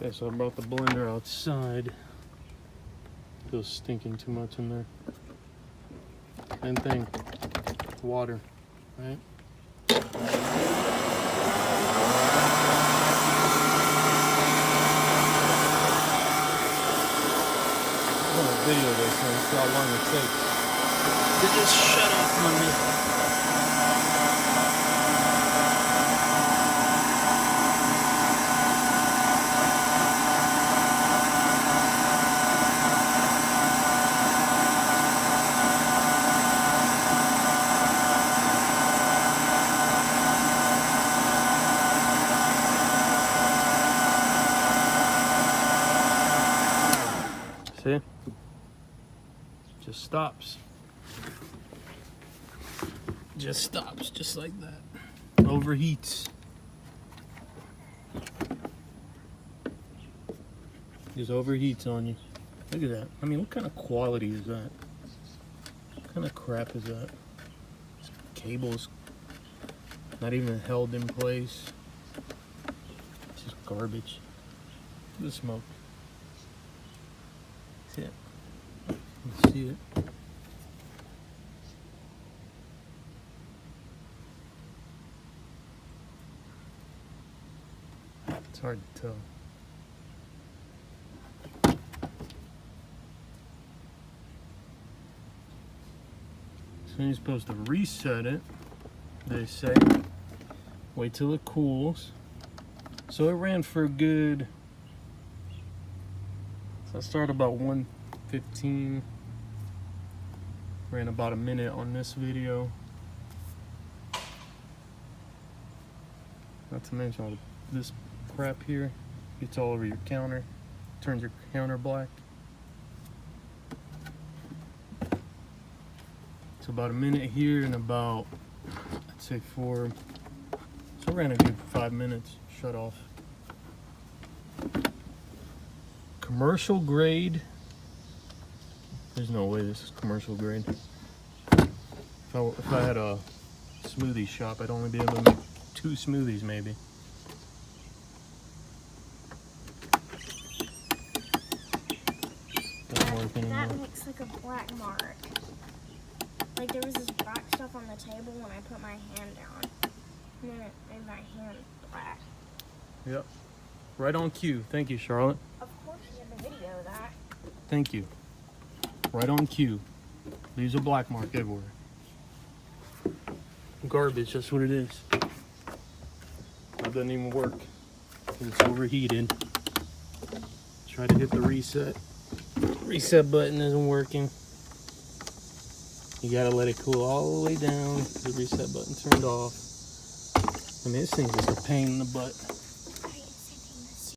Okay, so I brought the blender outside. Feels stinking too much in there. Same thing. Water, right? I'm gonna video this and see how long it takes. It just shut off on me. See? Just stops. Just stops, just like that. Overheats. Just overheats on you. Look at that. I mean, what kind of quality is that? What kind of crap is that? This cable's not even held in place. It's just garbage. Look at the smoke. See it? You see it? It's hard to tell. So you're supposed to reset it, they say. Wait till it cools. So it ran for a good... So I started about 1:15. Ran about a minute on this video. Not to mention all this crap here. Gets all over your counter. Turns your counter black. So about a minute here and about, I'd say 4. So I ran a good 5 minutes. Shut off. Commercial grade. There's no way this is commercial grade. If I had a smoothie shop, I'd only be able to make 2 smoothies maybe. Doesn't work anymore. That makes like a black mark. Like there was this black stuff on the table when I put my hand down. And then it made my hand black. Yep. Right on cue. Thank you, Charlotte. Of course you have a video of that. Thank you. Right on cue. Leaves a black mark everywhere. Garbage, that's what it is. It doesn't even work. It's overheated. Try to hit the reset. Reset button isn't working. You gotta let it cool all the way down. The reset button turned off. I mean, this thing's just a pain in the butt.